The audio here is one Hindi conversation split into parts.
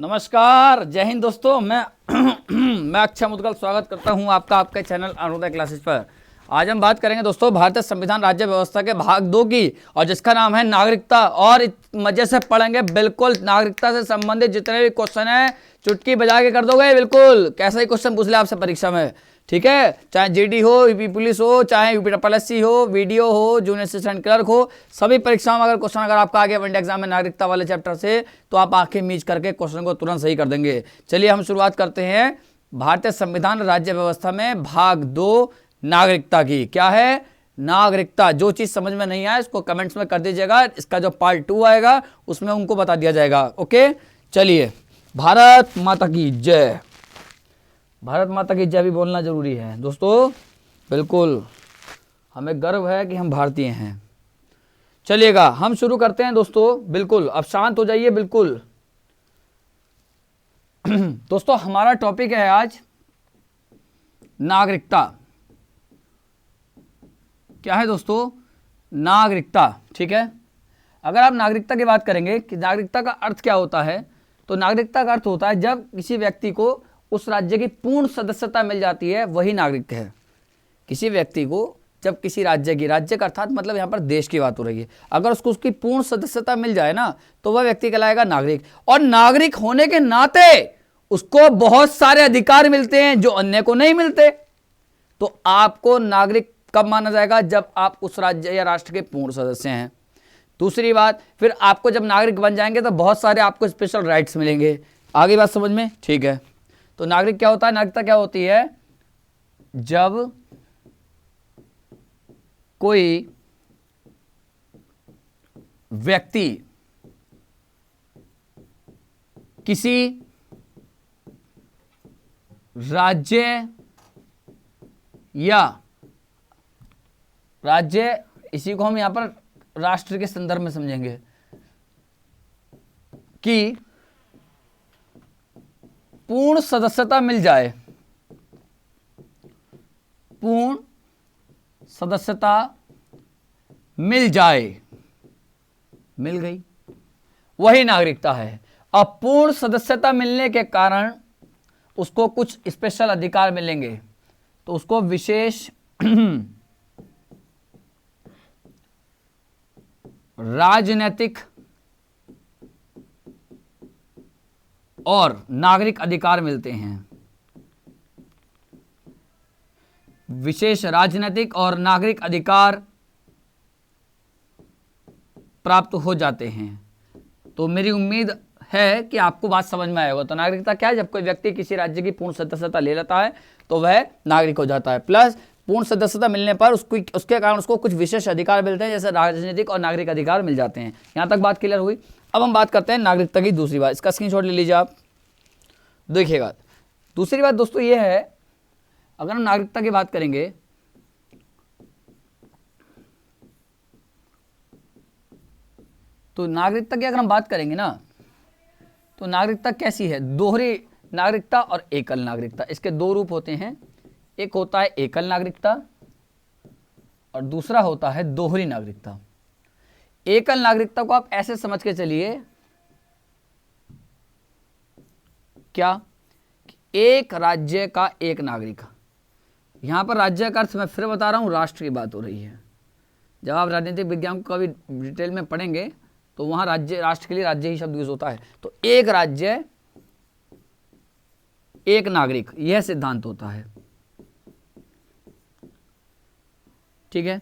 नमस्कार, जय हिंद दोस्तों। मैं मैं अक्षय मुदगल स्वागत करता हूं आपका आपके चैनल अरुणोदय क्लासेस पर। आज हम बात करेंगे दोस्तों भारतीय संविधान राज्य व्यवस्था के भाग 2 की, और जिसका नाम है नागरिकता। और मजे से पढ़ेंगे, बिल्कुल नागरिकता से संबंधित जितने भी क्वेश्चन है चुटकी बजा के कर दोगे। बिल्कुल कैसा ही क्वेश्चन पूछ ले आपसे परीक्षा में, ठीक है। चाहे जीडी हो, यूपी पुलिस हो, चाहे यूपी पीएससी हो, वीडियो हो, जूनियर असिस्टेंट क्लर्क हो, सभी परीक्षाओं में अगर क्वेश्चन आपका आ गया वन एग्जाम में नागरिकता वाले चैप्टर से, तो आप आंखें मीच करके क्वेश्चन को तुरंत सही कर देंगे। चलिए हम शुरुआत करते हैं भारतीय संविधान राज्य व्यवस्था में भाग 2 नागरिकता की। क्या है? नागरिकता। जो चीज समझ में नहीं आए इसको कमेंट्स में कर दीजिएगा। इसका जो पार्ट 2 आएगा उसमें उनको बता दिया जाएगा। ओके, चलिए। भारत माता की जय। भारत माता की जय भी बोलना जरूरी है दोस्तों। बिल्कुल हमें गर्व है कि हम भारतीय हैं। चलिएगा हम शुरू करते हैं दोस्तों। बिल्कुल अब शांत हो जाइए। बिल्कुल दोस्तों हमारा टॉपिक है आज नागरिकता। क्या है दोस्तों? नागरिकता। ठीक है। अगर आप नागरिकता की बात करेंगे कि नागरिकता का अर्थ क्या होता है, तो नागरिकता का अर्थ होता है जब किसी व्यक्ति को उस राज्य की पूर्ण सदस्यता मिल जाती है, वही नागरिक है। किसी व्यक्ति को जब किसी राज्य का अर्थात मतलब यहाँ पर देश की बात हो रही है, अगर उसको उसकी पूर्ण सदस्यता मिल जाए ना, तो वह व्यक्ति कहलाएगा नागरिक। और नागरिक होने के नाते उसको बहुत सारे अधिकार मिलते हैं जो अन्य को नहीं मिलते। तो आपको नागरिक कब माना जाएगा? जब आप उस राज्य या राष्ट्र के पूर्ण सदस्य हैं। दूसरी बात, फिर आपको जब नागरिक बन जाएंगे तो बहुत सारे आपको स्पेशल राइट्स मिलेंगे। आगे बात समझ में? ठीक है। तो नागरिक क्या होता है? नागरिकता क्या होती है? जब कोई व्यक्ति किसी राज्य इसी को हम यहां पर राष्ट्र के संदर्भ में समझेंगे कि पूर्ण सदस्यता मिल जाए, पूर्ण सदस्यता मिल जाए, मिल गई, वही नागरिकता है। अब पूर्ण सदस्यता मिलने के कारण उसको कुछ स्पेशल अधिकार मिलेंगे, तो उसको विशेष राजनीतिक और नागरिक अधिकार मिलते हैं। विशेष राजनीतिक और नागरिक अधिकार प्राप्त हो जाते हैं। तो मेरी उम्मीद है कि आपको बात समझ में आएगा। तो नागरिकता क्या है? जब कोई व्यक्ति किसी राज्य की पूर्ण सदस्यता ले लेता है तो वह नागरिक हो जाता है। प्लस पूर्ण सदस्यता मिलने पर उसके कारण उसको कुछ विशेष अधिकार मिलते हैं, जैसे राजनीतिक और नागरिक अधिकार मिल जाते हैं। यहां तक बात क्लियर हुई। अब हम बात करते हैं नागरिकता की दूसरी बात। इसका स्क्रीनशॉट ले लीजिए आप, देखिएगा। दूसरी बात दोस्तों ये है, अगर हम नागरिकता की बात करेंगे तो नागरिकता की अगर हम बात करेंगे ना, तो नागरिकता कैसी है? दोहरी नागरिकता और एकल नागरिकता, इसके दो रूप होते हैं। एक होता है एकल नागरिकता और दूसरा होता है दोहरी नागरिकता। एकल नागरिकता को आप ऐसे समझ के चलिए, क्या? एक राज्य का एक नागरिक। यहां पर राज्य का अर्थ मैं फिर बता रहा हूं, राष्ट्र की बात हो रही है। जब आप राजनीतिक विज्ञान को कभी डिटेल में पढ़ेंगे तो वहां राज्य, राष्ट्र के लिए राज्य ही शब्द यूज होता है। तो एक राज्य एक नागरिक, यह सिद्धांत होता है। ठीक है।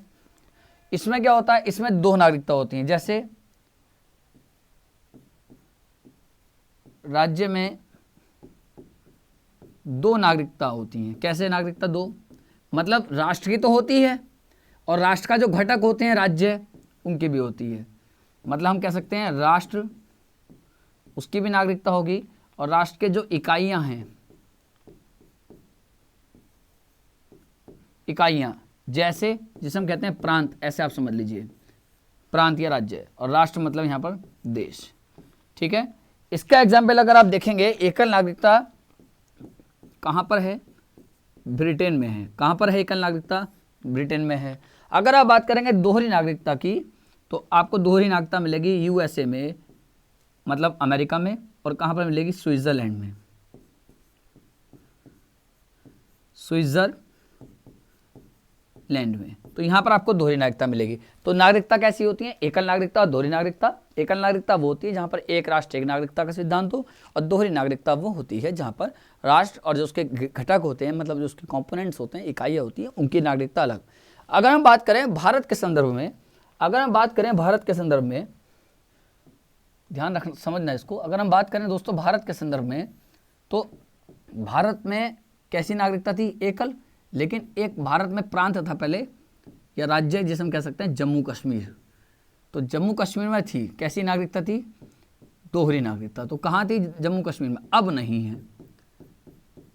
इसमें क्या होता है? इसमें दो नागरिकता होती हैं। जैसे राज्य में दो नागरिकता होती हैं। कैसे नागरिकता दो? मतलब राष्ट्र की तो होती है और राष्ट्र का जो घटक होते हैं राज्य, उनकी भी होती है। मतलब हम कह सकते हैं राष्ट्र, उसकी भी नागरिकता होगी, और राष्ट्र के जो इकाइयां हैं, इकाइयां जैसे जिसे हम कहते हैं प्रांत, ऐसे आप समझ लीजिए, प्रांत या राज्य। और राष्ट्र मतलब यहां पर देश। ठीक है। इसका एग्जाम्पल अगर आप देखेंगे, एकल नागरिकता कहां पर है? ब्रिटेन में है। कहां पर है एकल नागरिकता? ब्रिटेन में है। अगर आप बात करेंगे दोहरी नागरिकता की, तो आपको दोहरी नागरिकता मिलेगी यूएसए में, मतलब अमेरिका में, और कहाँ पर मिलेगी, स्विट्जरलैंड में, स्विट्जरलैंड में। तो यहाँ पर आपको दोहरी नागरिकता मिलेगी। तो नागरिकता कैसी होती है, एकल नागरिकता और दोहरी नागरिकता। एकल नागरिकता वो होती है जहाँ पर एक राष्ट्र एक नागरिकता का सिद्धांत हो, और दोहरी नागरिकता वो होती है जहाँ पर राष्ट्र और जो उसके घटक होते हैं, मतलब जो उसके कंपोनेंट्स होते हैं, इकाइयाँ होती हैं, उनकी नागरिकता अलग। अगर हम बात करें भारत के संदर्भ में, ध्यान रखना, समझना इसको, अगर हम बात करें दोस्तों भारत के संदर्भ में, तो भारत में कैसी नागरिकता थी, एकल। लेकिन एक भारत में प्रांत था पहले, या राज्य जिसे हम कह सकते हैं जम्मू कश्मीर। तो जम्मू कश्मीर में थी कैसी नागरिकता थी, दोहरी नागरिकता। तो कहाँ थी, जम्मू कश्मीर में। अब नहीं है,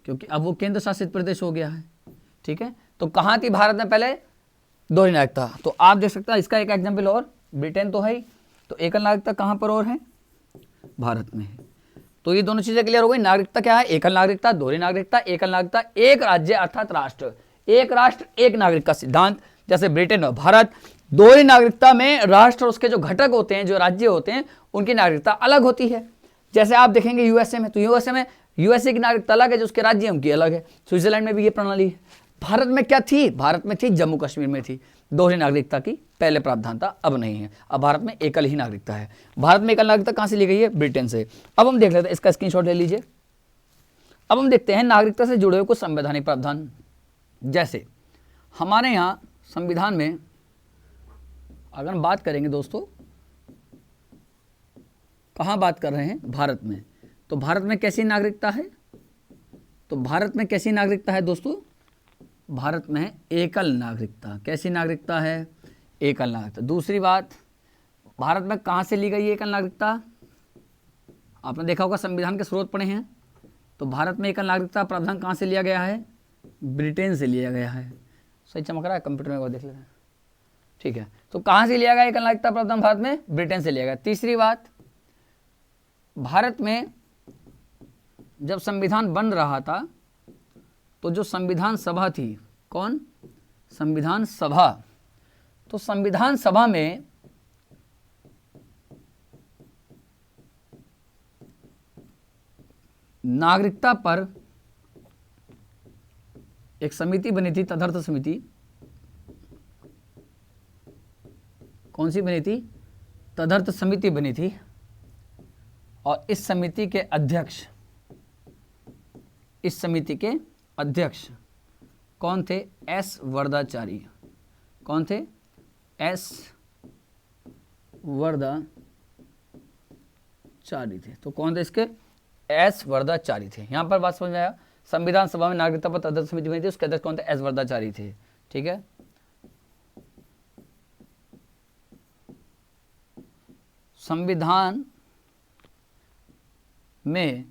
क्योंकि अब वो केंद्र शासित प्रदेश हो गया है, ठीक है। तो कहाँ थी भारत में पहले, दोहरी नागरिकता। तो आप देख सकते हैं इसका एक एग्जाम्पल और, ब्रिटेन तो है ही, तो एकल नागरिकता कहाँ पर और है, भारत में है। तो ये दोनों चीजें क्लियर हो गई। नागरिकता क्या है, एकल नागरिकता, दोहरी नागरिकता। एकल नागरिकता एक राज्य अर्थात राष्ट्र, एक राष्ट्र एक नागरिक का सिद्धांत, जैसे ब्रिटेन और भारत। दोहरी नागरिकता में राष्ट्र और उसके जो घटक होते हैं, जो राज्य होते हैं, उनकी नागरिकता अलग होती है। जैसे आप देखेंगे यूएसए में, तो यूएसए की नागरिकता अलग है, जो उसके राज्य उनकी अलग है। स्विट्जरलैंड में भी ये प्रणाली है। भारत में क्या थी, भारत में थी जम्मू कश्मीर में थी दोहरी नागरिकता की पहले प्रावधान था, अब नहीं है। अब भारत में एकल ही नागरिकता है। भारत में एकल नागरिकता कहां से ली गई है, ब्रिटेन से। अब हम देख लेते हैं, इसका स्क्रीनशॉट ले लीजिए। अब हम देखते हैं नागरिकता से जुड़े हुए कुछ संवैधानिक प्रावधान। जैसे हमारे यहां संविधान में अगर हम बात करेंगे दोस्तों, कहां बात कर रहे हैं, भारत में। तो भारत में कैसी नागरिकता है, तो भारत में कैसी नागरिकता है दोस्तों, भारत में एकल नागरिकता। कैसी नागरिकता है, एकल नागरिकता। दूसरी बात, भारत में कहाँ से ली गई है एकल नागरिकता, आपने देखा होगा संविधान के स्रोत पढ़े हैं, तो भारत में एकल नागरिकता प्रावधान कहाँ से लिया गया है, ब्रिटेन से लिया गया है। सही चमक रहा है, कंप्यूटर में वो देख लेते हैं, ठीक है। तो कहाँ से लिया गया एकल नागरिकता प्रावधान, भारत में ब्रिटेन से लिया गया। तीसरी बात, भारत में जब संविधान बन रहा था, तो जो संविधान सभा थी, कौन, संविधान सभा, तो संविधान सभा में नागरिकता पर एक समिति बनी थी, तदर्थ समिति। कौन सी बनी थी, तदर्थ समिति बनी थी। और इस समिति के अध्यक्ष कौन थे, एस वरदाचारी। कौन थे, एस वरदाचारी थे। तो कौन थे इसके, एस वरदाचारी थे। यहां पर बात समझ में आया। संविधान सभा में नागरिकता पर तदर्थ समिति बनी थी, उसके अध्यक्ष कौन थे, एस वरदाचारी थे, ठीक है। संविधान में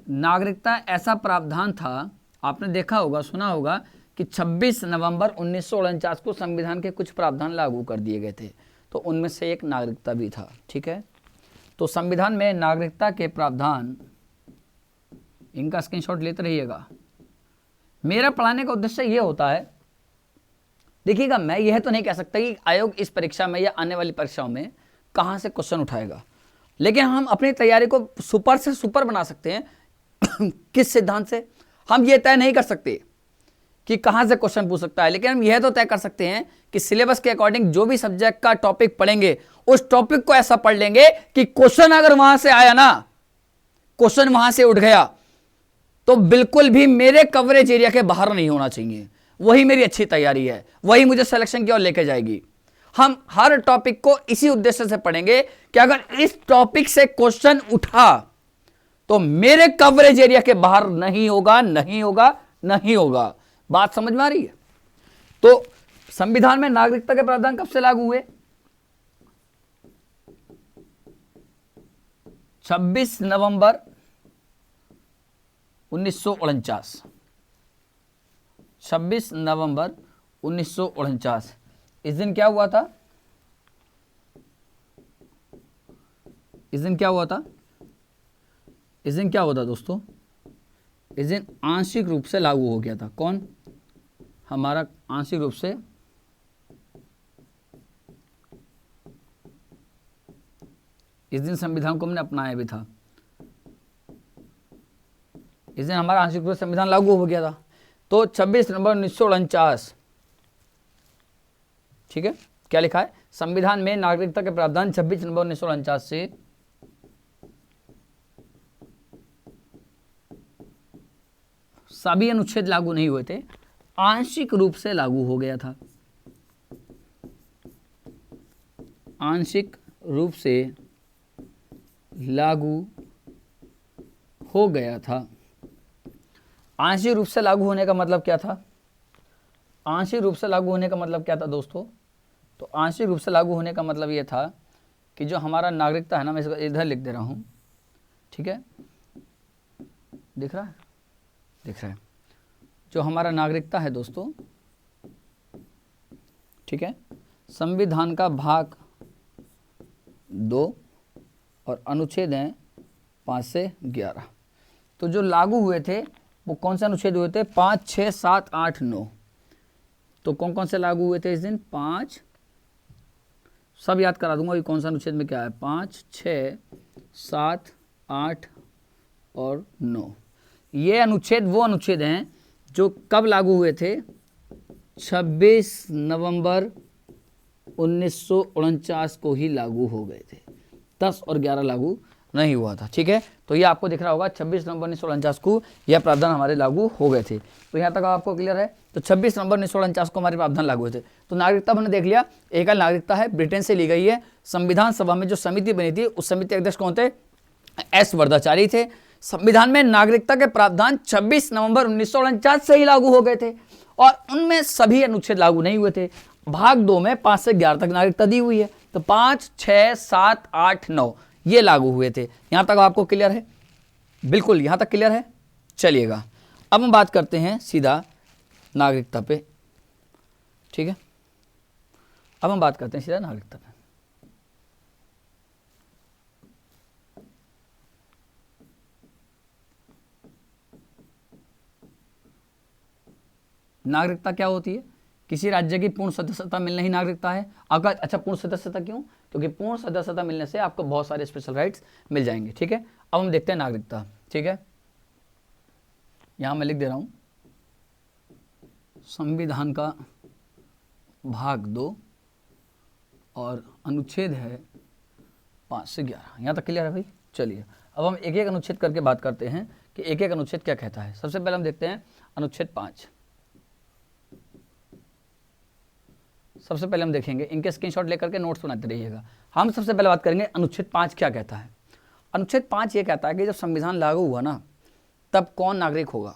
नागरिकता ऐसा प्रावधान था, आपने देखा होगा, सुना होगा कि 26 नवंबर 1949 को संविधान के कुछ प्रावधान लागू कर दिए गए थे, तो उनमें से एक नागरिकता भी था, ठीक है। तो संविधान में नागरिकता के प्रावधान, इनका स्क्रीनशॉट लेते रहिएगा। मेरा पढ़ाने का उद्देश्य ये होता है, देखिएगा, मैं यह तो नहीं कह सकता कि आयोग इस परीक्षा में या आने वाली परीक्षाओं में कहां से क्वेश्चन उठाएगा, लेकिन हम अपनी तैयारी को सुपर से सुपर बना सकते हैं। किस सिद्धांत से, हम ये तय नहीं कर सकते कि कहां से क्वेश्चन पूछ सकता है, लेकिन हम यह तो तय कर सकते हैं कि सिलेबस के अकॉर्डिंग जो भी सब्जेक्ट का टॉपिक पढ़ेंगे, उस टॉपिक को ऐसा पढ़ लेंगे कि क्वेश्चन अगर वहां से आया ना, क्वेश्चन वहां से उठ गया, तो बिल्कुल भी मेरे कवरेज एरिया के बाहर नहीं होना चाहिए। वही मेरी अच्छी तैयारी है, वही मुझे सिलेक्शन की ओर लेके जाएगी। हम हर टॉपिक को इसी उद्देश्य से पढ़ेंगे कि अगर इस टॉपिक से क्वेश्चन उठा तो मेरे कवरेज एरिया के बाहर नहीं होगा, नहीं होगा, नहीं होगा। बात समझ में आ रही है। तो संविधान में नागरिकता के प्रावधान कब से लागू हुए, 26 नवंबर 1949। 26 नवंबर 1949 इस दिन क्या हुआ था, इस दिन क्या हुआ था, इस दिन क्या हुआ था दोस्तों, इस दिन आंशिक रूप से लागू हो गया था। कौन, हमारा आंशिक रूप से इस दिन संविधान को हमने अपनाया भी था, इस दिन हमारा आंशिक रूप से संविधान लागू हो गया था। तो 26 नवंबर 1949, ठीक है, क्या लिखा है, संविधान में नागरिकता के प्रावधान 26 नवंबर 1949 से सभी अनुच्छेद लागू नहीं हुए थे, आंशिक रूप से लागू हो गया था, आंशिक रूप से लागू हो गया था। आंशिक रूप से लागू होने का मतलब क्या था, आंशिक रूप से लागू होने का मतलब क्या था दोस्तों, तो आंशिक रूप से लागू होने का मतलब ये था कि जो हमारा नागरिकता है ना, मैं इसको इधर लिख दे रहा हूँ, ठीक है, दिख रहा है, दिख रहा है, जो हमारा नागरिकता है दोस्तों, ठीक है, संविधान का भाग 2 और अनुच्छेद हैं 5 से 11। तो जो लागू हुए थे वो कौन से अनुच्छेद हुए थे, 5, 6, 7, 8, 9। तो कौन कौन से लागू हुए थे इस दिन, 5, सब याद करा दूंगा, ये कौन सा अनुच्छेद में क्या है, 5, 6, 7, 8 और 9। ये अनुच्छेद वो अनुच्छेद हैं जो कब लागू हुए थे, 26 नवंबर 1949 को ही लागू हो गए थे, 10 और 11 लागू नहीं हुआ था, ठीक है। तो ये आपको दिख रहा होगा 26 नवंबर 1949 को यह प्रावधान हमारे लागू हो गए थे। तो यहाँ तक आपको क्लियर है। तो 26 नवंबर 1949 को हमारे प्रावधान लागू हुए थे। तो नागरिकता हमने देख लिया, एकल नागरिकता है, ब्रिटेन से ली गई है। संविधान सभा में जो समिति बनी थी उस समिति के अध्यक्ष कौन थे, एस वर्धाचारी थे। संविधान में नागरिकता के प्रावधान 26 नवंबर 1949 से ही लागू हो गए थे और उनमें सभी अनुच्छेद लागू नहीं हुए थे। भाग 2 में 5 से 11 तक नागरिकता दी हुई है, तो 5, 6, 7, 8, 9 ये लागू हुए थे। यहां तक आपको क्लियर है, बिल्कुल यहां तक क्लियर है। चलिएगा अब हम बात करते हैं सीधा नागरिकता पे, ठीक है, अब हम बात करते हैं सीधा नागरिकता पे। नागरिकता क्या होती है, किसी राज्य की पूर्ण सदस्यता मिलना ही नागरिकता है। अगर अच्छा पूर्ण सदस्यता क्यों, क्योंकि पूर्ण सदस्यता मिलने से आपको बहुत सारे स्पेशल राइट्स मिल जाएंगे, ठीक है। अब हम देखते हैं नागरिकता, ठीक है, यहां मैं लिख दे रहा हूं संविधान का भाग 2 और अनुच्छेद है 5 से 11। यहां तक क्लियर है भाई। चलिए अब हम एक एक अनुच्छेद करके बात करते हैं कि एक एक अनुच्छेद क्या कहता है। सबसे पहले हम देखते हैं अनुच्छेद 5। सबसे पहले हम देखेंगे, इनके स्क्रीनशॉट लेकर के नोट्स बनाते रहिएगा। हम सबसे पहले बात करेंगे अनुच्छेद 5 क्या कहता है। अनुच्छेद 5 ये कहता है कि जब संविधान लागू हुआ ना तब कौन नागरिक होगा।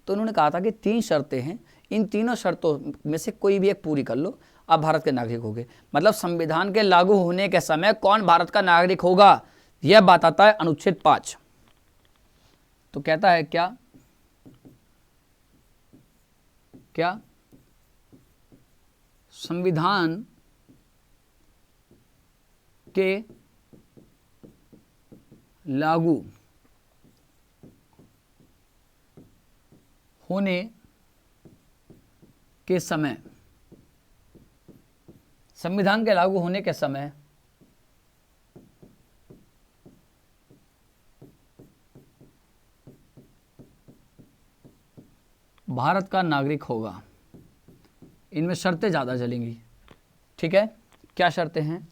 तो उन्होंने कहा था कि 3 शर्तें हैं, इन तीनों शर्तों में से कोई भी एक पूरी कर लो, आप भारत के नागरिक होगे। मतलब संविधान के लागू होने के समय कौन भारत का नागरिक होगा, यह बात आता है अनुच्छेद 5। तो कहता है क्या क्या संविधान के लागू होने के समय, संविधान के लागू होने के समय भारत का नागरिक होगा। इनमें शर्तें ज़्यादा चलेंगी, ठीक है। क्या शर्तें हैं,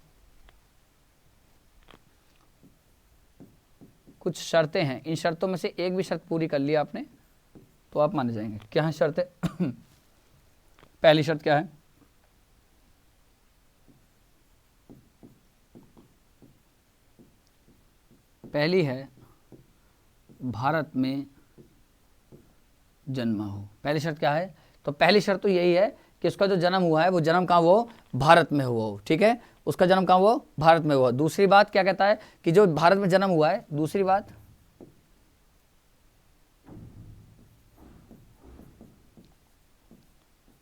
कुछ शर्तें हैं, इन शर्तों में से एक भी शर्त पूरी कर ली आपने तो आप माने जाएंगे। क्या है शर्तें पहली शर्त क्या है, पहली है भारत में जन्मा हो। पहली शर्त क्या है, तो पहली शर्त तो यही है कि उसका जो जन्म हुआ है वो जन्म कहाँ वो भारत में हुआ हो, ठीक है, उसका जन्म कहाँ वो भारत में हुआ। दूसरी बात क्या कहता है कि जो भारत में जन्म हुआ है, दूसरी बात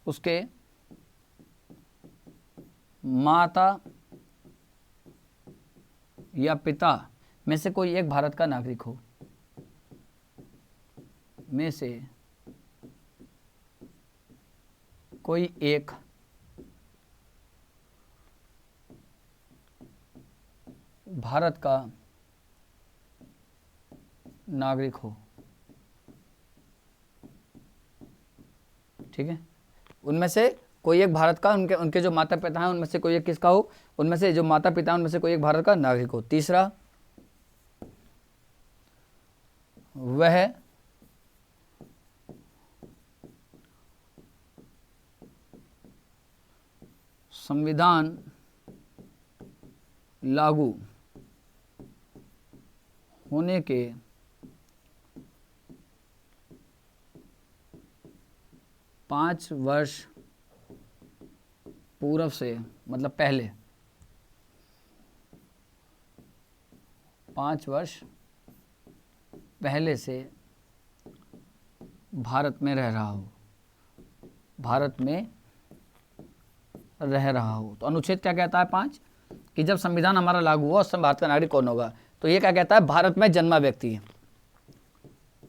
उसके माता या पिता में से कोई एक भारत का नागरिक हो, में से कोई एक भारत का नागरिक हो, ठीक है, उनमें से कोई एक भारत का, उनके उनके जो माता पिता हैं उनमें से कोई एक किसका हो, उनमें से जो माता पिता हैं उनमें से कोई एक भारत का नागरिक हो। तीसरा, वह संविधान लागू होने के 5 वर्ष पूर्व से, मतलब पहले 5 वर्ष पहले से भारत में रह रहा हो, भारत में रह रहा हो। तो अनुच्छेद क्या कहता है 5, कि जब संविधान हमारा लागू हुआ उस समय भारत का नागरिक कौन होगा। तो ये क्या कहता है, भारत में जन्मा व्यक्ति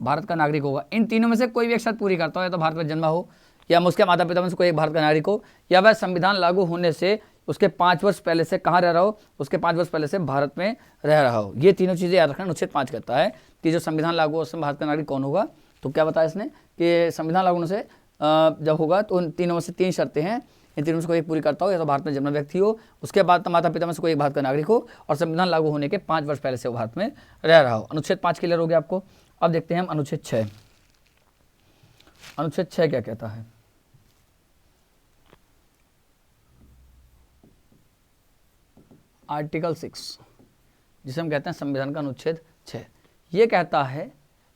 भारत का नागरिक होगा। इन तीनों में से कोई भी एक शर्त पूरी करता हो, या तो भारत में जन्मा हो, या उसके माता पिता में से कोई एक भारत का नागरिक हो, या वह संविधान लागू होने से उसके 5 वर्ष पहले से कहाँ रह रहा हो, उसके 5 वर्ष पहले से भारत में रह रहा हो। ये तीनों चीज़ें याद रखना। अनुच्छेद 5 कहता है कि जो संविधान लागू हो उस समय भारत का नागरिक कौन होगा। तो क्या बताया इसने कि संविधान लागू होने से जब होगा तो उन तीनों में से 3 शर्तें हैं, इन तीनों में से कोई एक पूरी करता हो, या तो भारत में जन्मा व्यक्ति हो, उसके बाद माता पिता में से कोई एक भारत का नागरिक हो, और संविधान लागू होने के 5 वर्ष पहले से वो भारत में रह रहा हो। अनुच्छेद 5 क्लियर हो गया आपको। अब देखते हैं हम अनुच्छेद 6। अनुच्छेद 6 क्या कहता है। आर्टिकल 6, जिसे हम कहते हैं संविधान का अनुच्छेद 6, ये कहता है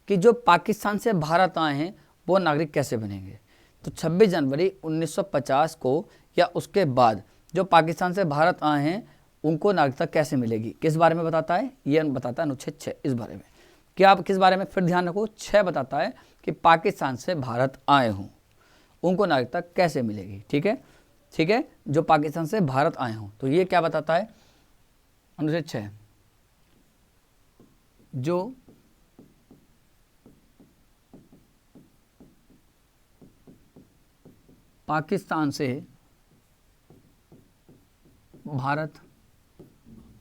कि जो पाकिस्तान से भारत आए हैं वो नागरिक कैसे बनेंगे। तो 26 जनवरी 1950 को या उसके बाद जो पाकिस्तान से भारत आए हैं उनको नागरिकता कैसे मिलेगी, किस बारे में बताता है, ये बताता है अनुच्छेद 6 इस बारे में। कि आप किस बारे में, फिर ध्यान रखो, 6 बताता है कि पाकिस्तान से भारत आए हों उनको नागरिकता कैसे मिलेगी। ठीक है, ठीक है, जो पाकिस्तान से भारत आए हों। तो ये क्या बताता है अनुच्छेद 6, जो पाकिस्तान से भारत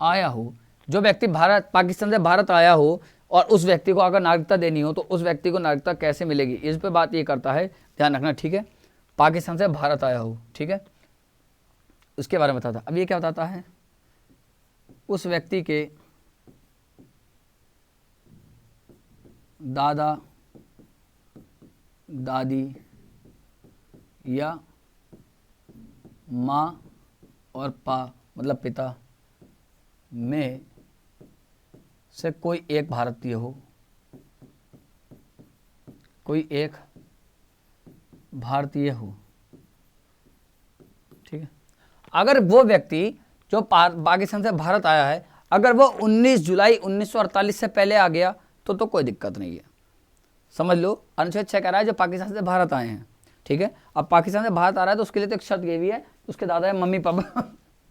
आया हो, जो व्यक्ति पाकिस्तान से भारत आया हो और उस व्यक्ति को अगर नागरिकता देनी हो तो उस व्यक्ति को नागरिकता कैसे मिलेगी, इस पे बात ये करता है, ध्यान रखना। ठीक है, पाकिस्तान से भारत आया हो, ठीक है, उसके बारे में बताता। अब ये क्या बताता है, उस व्यक्ति के दादा दादी या माँ और मतलब पिता में से कोई एक भारतीय हो, कोई एक भारतीय हो। ठीक है, अगर वो व्यक्ति जो पाकिस्तान से भारत आया है अगर वो 19 जुलाई 1948 से पहले आ गया तो कोई दिक्कत नहीं है। समझ लो, अनुच्छेद 6 कह रहा है जो पाकिस्तान से भारत आए हैं। ठीक है, अब पाकिस्तान से भारत आ रहा है तो उसके लिए तो एक शर्त ये भी है, उसके दादा या मम्मी पापा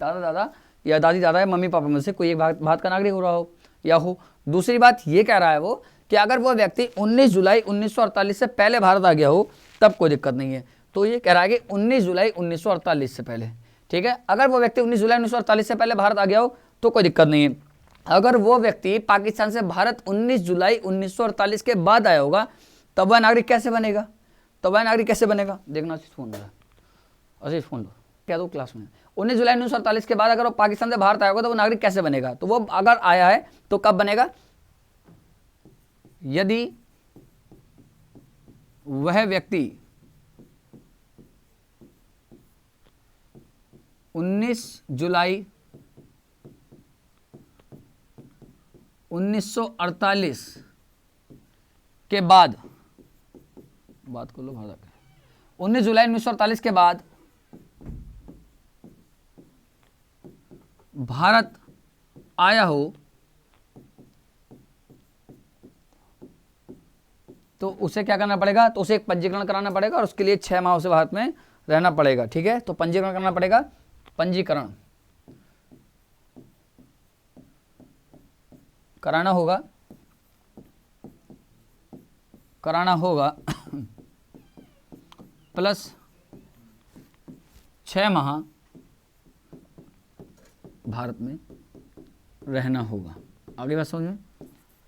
दादा दादा या दादी दादा या मम्मी पापा में से कोई एक भारत का नागरिक हो रहा हो या हो। दूसरी बात ये कह रहा है वो कि अगर वो व्यक्ति 19 जुलाई 1948 से पहले भारत आ गया हो तब कोई दिक्कत नहीं है। तो ये कह रहा है कि 19 जुलाई 1948 से पहले। ठीक है, अगर वो व्यक्ति 19 जुलाई 1948 से पहले भारत आ गया हो तो कोई दिक्कत नहीं है। अगर वो व्यक्ति पाकिस्तान से भारत 19 जुलाई 1948 के बाद आया होगा तब वह नागरिक कैसे बनेगा, तो वह नागरिक कैसे बनेगा, देखना फोन रहा अरे फोन लो क्या दो क्लास में। 19 जुलाई 1948 के बाद अगर वो पाकिस्तान से भारत आया होगा तो वो नागरिक कैसे बनेगा, तो वो अगर आया है तो कब बनेगा, यदि वह व्यक्ति 19 जुलाई 1948 के बाद, बात कर लो भारत, 19 जुलाई 1948 के बाद भारत आया हो तो उसे क्या करना पड़ेगा, तो उसे एक पंजीकरण कराना पड़ेगा और उसके लिए 6 माह उसे भारत में रहना पड़ेगा। ठीक है, तो पंजीकरण करना पड़ेगा, पंजीकरण कराना होगा प्लस 6 माह भारत में रहना होगा। आगे बात समझ में।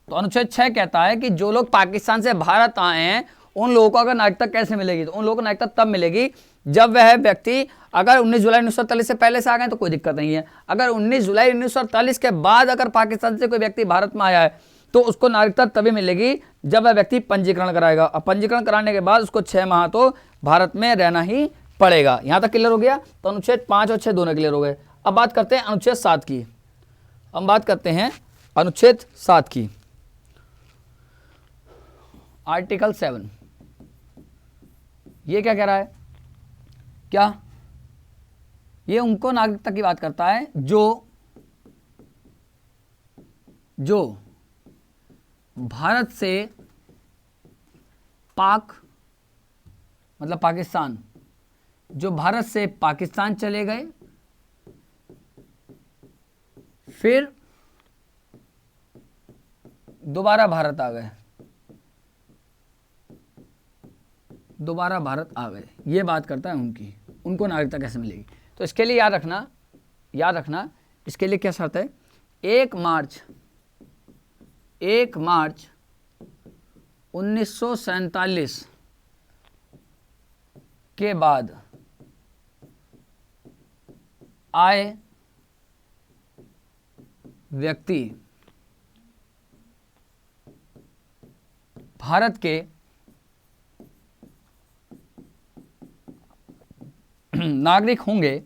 तो अनुच्छेद 6 कहता है कि जो लोग पाकिस्तान से भारत आए हैं उन लोगों को अगर नागरिकता कैसे मिलेगी, तो उन लोगों को नागरिकता तब मिलेगी जब वह व्यक्ति अगर 19 जुलाई 1948 से पहले से आ गए तो कोई दिक्कत नहीं है। अगर 19 जुलाई 1948 के बाद अगर पाकिस्तान से कोई व्यक्ति भारत में आया है तो उसको नागरिकता तभी मिलेगी जब वह व्यक्ति पंजीकरण कराएगा, और पंजीकरण कराने के बाद उसको 6 माह तो भारत में रहना ही पड़ेगा। यहां तक क्लियर हो गया। तो अनुच्छेद 5 और 6 दोनों क्लियर हो गए। अब बात करते हैं अनुच्छेद 7 की। हम बात करते हैं अनुच्छेद 7 की। आर्टिकल 7 ये क्या कह रहा है? क्या ये उनको नागरिकता की बात करता है जो भारत से पाक मतलब पाकिस्तान, जो भारत से पाकिस्तान चले गए फिर दोबारा भारत आ गए, दोबारा भारत आ गए, ये बात करता है उनको नागरिकता कैसे मिलेगी। तो इसके लिए याद रखना इसके लिए क्या शर्त है? 1 मार्च 1947 के बाद आए व्यक्ति भारत के नागरिक होंगे,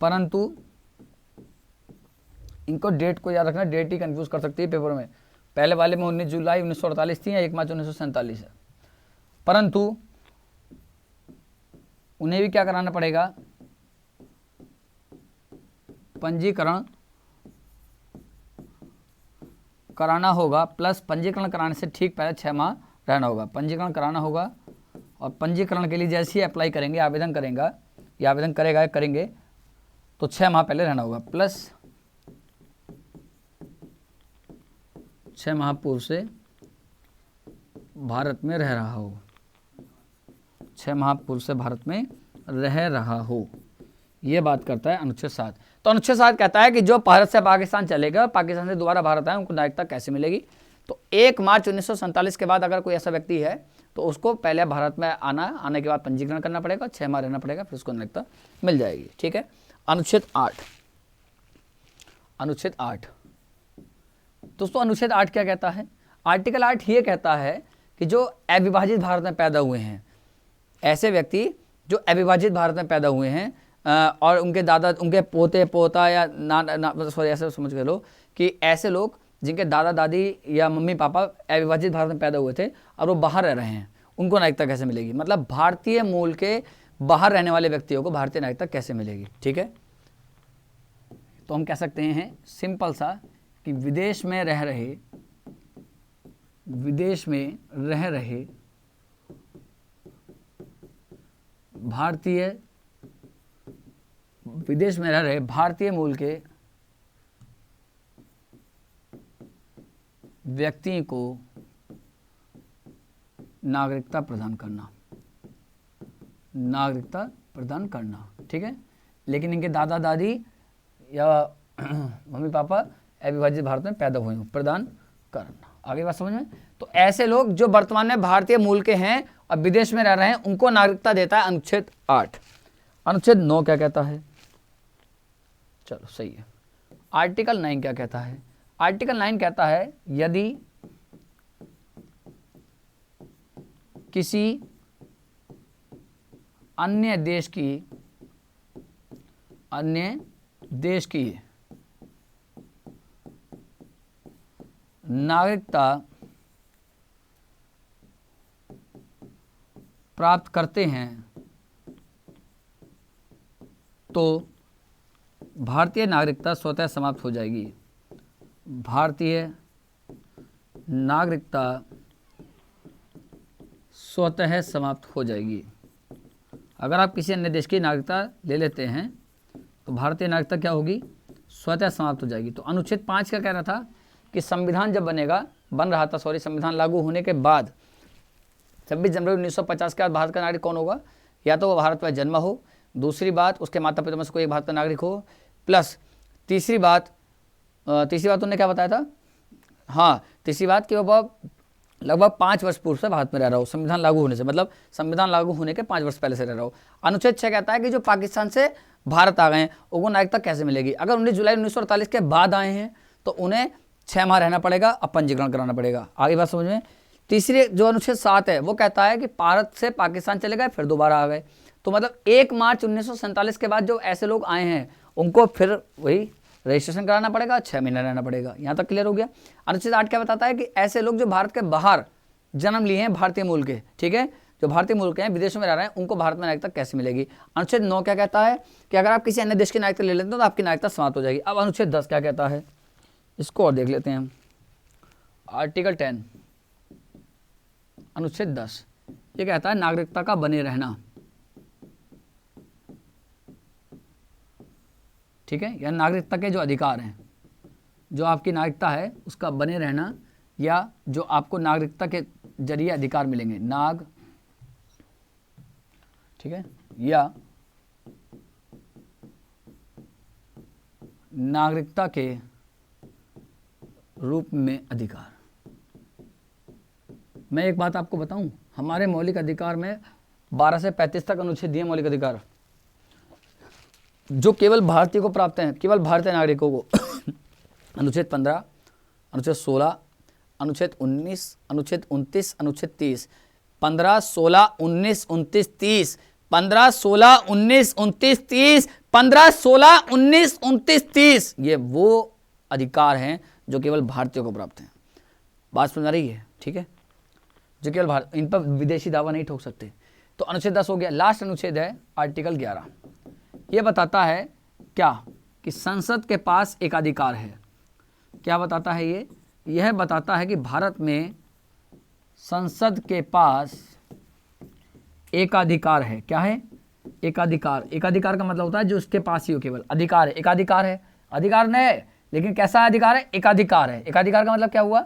परंतु इनको डेट को याद रखना, डेट ही कंफ्यूज कर सकती है पेपर में। पहले वाले में 19 जुलाई 1948 थी या 1 मार्च 1947 है, परंतु उन्हें भी क्या कराना पड़ेगा? पंजीकरण कराना होगा, प्लस पंजीकरण कराने से ठीक पहले 6 माह रहना होगा। पंजीकरण कराना होगा और पंजीकरण के लिए जैसे ही अप्लाई करेंगे, आवेदन करेंगे तो 6 माह पहले रहना होगा, प्लस 6 माह पूर्व से भारत में रह रहा हो, 6 माह पूर्व से भारत में रह रहा हो, ये बात करता है अनुच्छेद 7। तो अनुच्छेद 7 कहता है कि जो भारत से पाकिस्तान चलेगा, पाकिस्तान से दोबारा भारत आए, उनको नागरिकता कैसे मिलेगी। तो 1 मार्च 1947 के बाद अगर कोई ऐसा व्यक्ति है तो उसको पहले भारत में आने के बाद पंजीकरण करना पड़ेगा, 6 माह रहना पड़ेगा, फिर उसको नागरिकता मिल जाएगी। ठीक है। अनुच्छेद 8 दोस्तों, अनुच्छेद 8 क्या कहता है? आर्टिकल 8 ये कहता है कि जो अविभाजित भारत में पैदा हुए हैं, ऐसे व्यक्ति जो अविभाजित भारत में पैदा हुए हैं और उनके दादा, उनके पोते पोता या सॉरी ऐसे समझ के लो कि ऐसे लोग जिनके दादा दादी या मम्मी पापा अविभाजित भारत में पैदा हुए थे और वो बाहर रह रहे हैं, उनको नागरिकता कैसे मिलेगी? मतलब भारतीय मूल के बाहर रहने वाले व्यक्तियों को भारतीय नागरिकता कैसे मिलेगी। ठीक है। तो हम कह सकते हैं सिंपल सा कि विदेश में रह रहे भारतीय मूल के व्यक्ति को नागरिकता प्रदान करना। ठीक है। लेकिन इनके दादा दादी या मम्मी पापा अविभाजित भारत में पैदा हुए हैं, प्रदान करना। आगे बात समझ में। तो ऐसे लोग जो वर्तमान में भारतीय मूल के हैं और विदेश में रह रहे हैं, उनको नागरिकता देता है अनुच्छेद 8। अनुच्छेद 9 क्या कहता है? चलो सही है। आर्टिकल 9 क्या कहता है? आर्टिकल 9 कहता है यदि किसी अन्य देश की नागरिकता प्राप्त करते हैं तो भारतीय नागरिकता स्वतः समाप्त हो जाएगी। भारतीय नागरिकता स्वतः समाप्त हो जाएगी। अगर आप किसी अन्य देश की नागरिकता ले लेते हैं तो भारतीय नागरिकता क्या होगी? स्वतः समाप्त हो जाएगी। तो अनुच्छेद 5 क्या कह रहा था कि संविधान जब संविधान लागू होने के बाद 26 जनवरी 1950 के बाद भारत का नागरिक कौन होगा? या तो वो भारत में जन्मा हो, दूसरी बात उसके माता पिता में से कोई एक भारत का नागरिक हो, प्लस तीसरी बात उन्होंने क्या बताया था, हाँ तीसरी बात कि वो लगभग 5 वर्ष पूर्व से भारत में रह रहा हो, संविधान लागू होने से, मतलब संविधान लागू होने के 5 वर्ष पहले से रह रहा हो। अनुच्छेद 6 कहता है कि जो पाकिस्तान से भारत आ गए हैं उनको नागरिकता कैसे मिलेगी। अगर 19 जुलाई 1948 के बाद आए हैं तो उन्हें 6 माह रहना पड़ेगा, अब पंजीकरण कराना पड़ेगा। आगे बात समझ में। तीसरी जो अनुच्छेद 7 है वो कहता है कि भारत से पाकिस्तान चले गए फिर दोबारा आ गए, तो मतलब 1 मार्च 1947 के बाद जो ऐसे लोग आए हैं उनको फिर वही रजिस्ट्रेशन कराना पड़ेगा, 6 महीने रहना पड़ेगा। यहाँ तक क्लियर हो गया। अनुच्छेद 8 क्या बताता है कि ऐसे लोग जो भारत के बाहर जन्म लिए हैं, भारतीय मूल के, ठीक है, जो भारतीय मूल के हैं, विदेशों में रह रहे हैं, उनको भारत में नागरिकता कैसे मिलेगी। अनुच्छेद 9 क्या कहता है कि अगर आप किसी अन्य देश की नागरिकता ले लेते हो तो आपकी नागरिकता समाप्त हो जाएगी। अब अनुच्छेद 10 क्या कहता है, इसको और देख लेते हैं हम। आर्टिकल 10 अनुच्छेद 10 ये कहता है नागरिकता का बने रहना, ठीक है, या नागरिकता के जो अधिकार हैं, जो आपकी नागरिकता है उसका बने रहना, या जो आपको नागरिकता के जरिए अधिकार मिलेंगे, ठीक है, या नागरिकता के रूप में अधिकार। मैं एक बात आपको बताऊं, हमारे मौलिक अधिकार में 12 से 35 तक अनुच्छेद दिए मौलिक अधिकार, जो केवल भारतीय को प्राप्त हैं, केवल भारतीय नागरिकों को। अनुच्छेद 15, अनुच्छेद 16, अनुच्छेद 19, अनुच्छेद 29, अनुच्छेद 30, 15, 16, 19, 29, 30, 15, 16, 19, 29, 30, 15, 16, 19, 29, 30, ये वो अधिकार हैं जो केवल भारतीयों को प्राप्त हैं। बात समझ आ रही है, ठीक है, जो केवल भारत, इन पर विदेशी दावा नहीं ठोक सकते। तो अनुच्छेद 10 हो गया। लास्ट अनुच्छेद है आर्टिकल 11। ये बताता है क्या कि संसद के पास एकाधिकार है। क्या बताता है ये? यह बताता है कि भारत में संसद के पास एकाधिकार है। क्या है? एकाधिकार। एकाधिकार का मतलब होता है जो उसके पास ही हो, केवल अधिकार है। एकाधिकार है, अधिकार नहीं है, लेकिन कैसा अधिकार है? एकाधिकार है। एकाधिकार का मतलब क्या हुआ?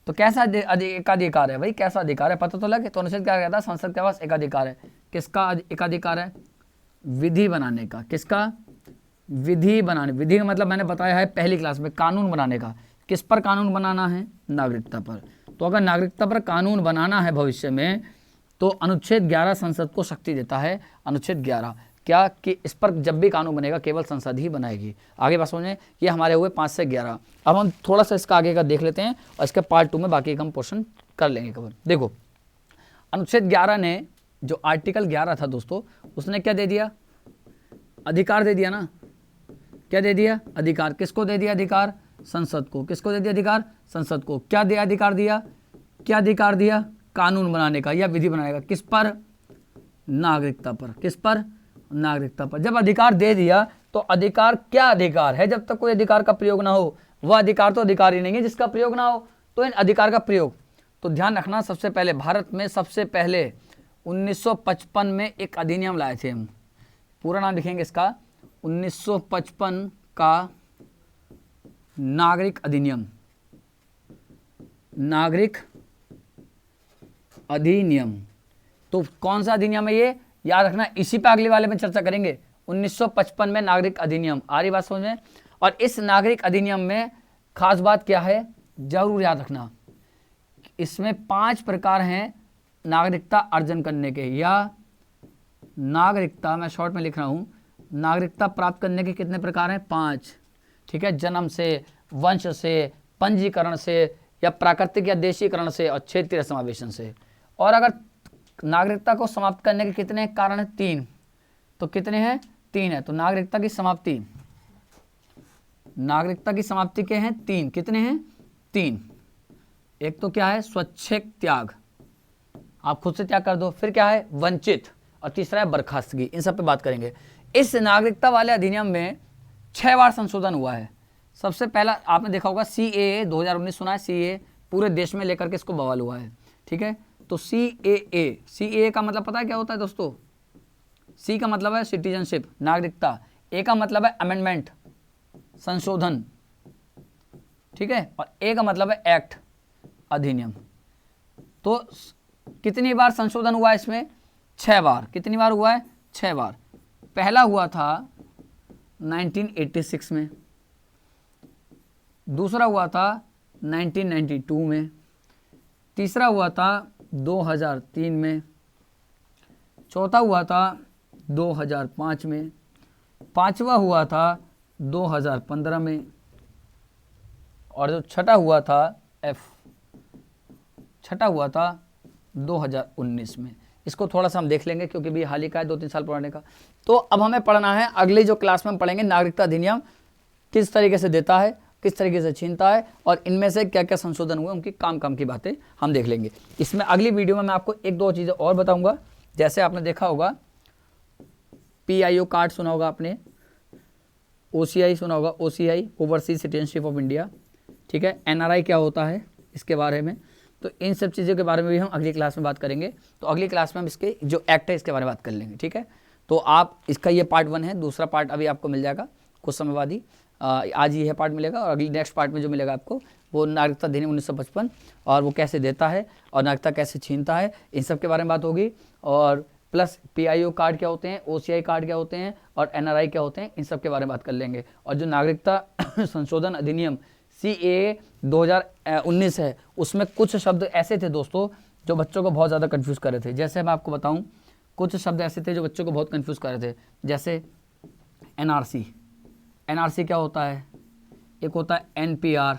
तो कैसा एकाधिकार है भाई? कैसा अधिकार है पता तो लगे। तो अनुच्छेद क्या कहता है? संसद के पास एकाधिकार है। किसका एकाधिकार है? विधि बनाने का। किसका? विधि बनाने। विधि का मतलब मैंने बताया है पहली क्लास में, कानून बनाने का। किस पर कानून बनाना है? नागरिकता पर। तो अगर नागरिकता पर कानून बनाना है भविष्य में, तो अनुच्छेद 11 संसद को शक्ति देता है। अनुच्छेद 11 क्या कि इस पर जब भी कानून बनेगा केवल संसद ही बनाएगी। आगे बात समझें। ये हमारे हुए 5 से 11। अब हम थोड़ा सा इसका आगे का देख लेते हैं और इसके पार्ट 2 में बाकी का हम पोर्शन कर लेंगे कवर। देखो, अनुच्छेद 11 ने जो आर्टिकल 11 था दोस्तों, उसने क्या दे दिया? अधिकार दे दिया ना। क्या दे दिया? अधिकार। किसको दे दिया अधिकार? संसद को। किसको दे दिया अधिकार? संसद को। क्या दिया? अधिकार दिया। क्या अधिकार दिया? कानून बनाने का या विधि बनाने का। किस पर? नागरिकता पर। किस पर? नागरिकता पर। जब अधिकार दे दिया तो अधिकार क्या अधिकार है? जब तक कोई अधिकार का प्रयोग ना हो, वह अधिकार तो अधिकार ही नहीं है जिसका प्रयोग ना हो। तो इन अधिकार का प्रयोग, तो ध्यान रखना, सबसे पहले भारत में सबसे पहले 1955 में एक अधिनियम लाए थे हम। पूरा नाम लिखेंगे इसका, 1955 का नागरिक अधिनियम। नागरिक अधिनियम। तो कौन सा अधिनियम है ये? याद रखना, इसी पे अगले वाले में चर्चा करेंगे। 1955 में नागरिक अधिनियम। आ रही बात समझ में? और इस नागरिक अधिनियम में खास बात क्या है, जरूर याद रखना, इसमें 5 प्रकार हैं नागरिकता अर्जन करने के, या नागरिकता, मैं शॉर्ट में लिख रहा हूं, नागरिकता प्राप्त करने के कितने प्रकार हैं? 5। ठीक है, जन्म से, वंश से, पंजीकरण से, या प्राकृतिक या देशीकरण से, और क्षेत्रीय समावेशन से। और अगर नागरिकता को समाप्त करने के कितने कारण हैं? 3। तो कितने हैं? 3 है। तो नागरिकता की समाप्ति, नागरिकता की समाप्ति के हैं 3। कितने हैं? 3। एक तो क्या है? स्वैच्छिक त्याग, आप खुद से त्याग कर दो। फिर क्या है? वंचित। और तीसरा है बर्खास्तगी। इन सब पे बात करेंगे। इस नागरिकता वाले अधिनियम में 6 बार संशोधन हुआ है। सबसे पहला आपने देखा होगा CAA 2019, सुना है? CAA पूरे देश में लेकर के इसको बवाल हुआ है। ठीक है, तो CAA का मतलब पता है क्या होता है दोस्तों? C का मतलब है सिटीजनशिप, नागरिकता। A का मतलब है अमेंडमेंट, संशोधन। ठीक है, और A का मतलब है एक्ट, अधिनियम। तो कितनी बार संशोधन हुआ इसमें? 6 बार। कितनी बार हुआ है? 6 बार। पहला हुआ था 1986 में। दूसरा हुआ था 1992 में, तीसरा हुआ था 2003 में, चौथा हुआ था 2005 में, पांचवा हुआ था 2015 में, और जो छठा हुआ था छठा हुआ था 2019 में। इसको थोड़ा सा हम देख लेंगे क्योंकि भी हाल ही का है, 2-3 साल पुराने का। तो अब हमें पढ़ना है, अगली जो क्लास में हम पढ़ेंगे नागरिकता अधिनियम किस तरीके से देता है, किस तरीके से छीनता है, और इनमें से क्या क्या संशोधन हुए, उनकी काम की बातें हम देख लेंगे। इसमें अगली वीडियो में मैं आपको 1-2 चीज़ें और बताऊंगा। जैसे आपने देखा होगा PIO कार्ड सुना होगा आपने, OCI सुना होगा, OCI overseas citizenship of India, ठीक है। NRI क्या होता है इसके बारे में, तो इन सब चीज़ों के बारे में भी हम अगली क्लास में बात करेंगे। तो अगली क्लास में हम इसके जो एक्ट है इसके बारे में बात कर लेंगे, ठीक है। तो आप इसका ये पार्ट 1 है, दूसरा पार्ट अभी आपको मिल जाएगा कुछ समय बाद ही, आज ये पार्ट मिलेगा, और अगली नेक्स्ट पार्ट में जो मिलेगा आपको वो नागरिकता अधिनियम 1955 और वो कैसे देता है और नागरिकता कैसे छीनता है, इन सब के बारे में बात होगी। और प्लस PIO कार्ड क्या होते हैं, OCI कार्ड क्या होते हैं, और NRI क्या होते हैं, इन सब के बारे में बात कर लेंगे। और जो नागरिकता संशोधन अधिनियम CAA 2019 है, उसमें कुछ शब्द ऐसे थे दोस्तों जो बच्चों को बहुत ज़्यादा कंफ्यूज कर रहे थे। जैसे मैं आपको बताऊं, कुछ शब्द ऐसे थे जो बच्चों को बहुत कंफ्यूज कर रहे थे। जैसे NRC क्या होता है, एक होता है NPR,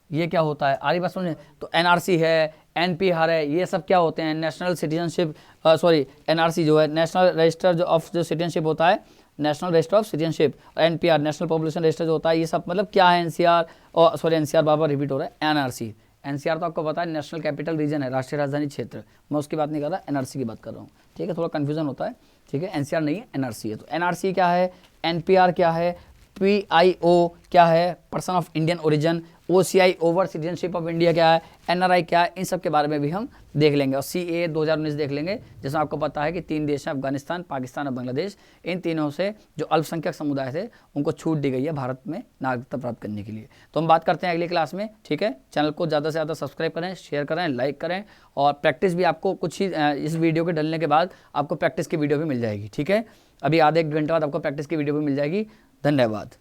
ये क्या होता है, आरी बात समझे। तो NRC है, NPR है, ये सब क्या होते हैं, नेशनल सिटीजनशिप, NRC जो है नेशनल रजिस्टर ऑफ जो सिटीजनशिप होता है, नेशनल रजिस्टर ऑफ सिटीजनशिप, और NPR नेशनल पॉपुलेशन रजिस्टर जो होता है, ये सब मतलब क्या है। NCR बार बार रिपीट हो रहा है। NCR तो आपको पता है नेशनल कैपिटल रीजन है, राष्ट्रीय राजधानी क्षेत्र, मैं उसकी बात नहीं कर रहा, NRC की बात कर रहा हूँ, ठीक है। थोड़ा कन्फ्यूजन होता है, ठीक है। NCR नहीं है, NRC है। तो NRC क्या है, NPR क्या है, PIO क्या है, person of Indian origin, OCI over citizenship of India क्या है, NRI क्या है, इन सब के बारे में भी हम देख लेंगे। और CAA 2019 देख लेंगे, जिसमें आपको पता है कि 3 देश हैं, अफगानिस्तान, पाकिस्तान और बांग्लादेश। इन तीनों से जो अल्पसंख्यक समुदाय थे उनको छूट दी गई है भारत में नागरिकता प्राप्त करने के लिए। तो हम बात करते हैं अगली क्लास में, ठीक है। चैनल को ज़्यादा से ज़्यादा सब्सक्राइब करें, शेयर करें, लाइक करें, और प्रैक्टिस भी आपको कुछ ही इस वीडियो के डलने के बाद आपको प्रैक्टिस की वीडियो भी मिल जाएगी, ठीक है। अभी आधे 1 घंटे बाद आपको प्रैक्टिस की वीडियो भी मिल जाएगी। धन्यवाद।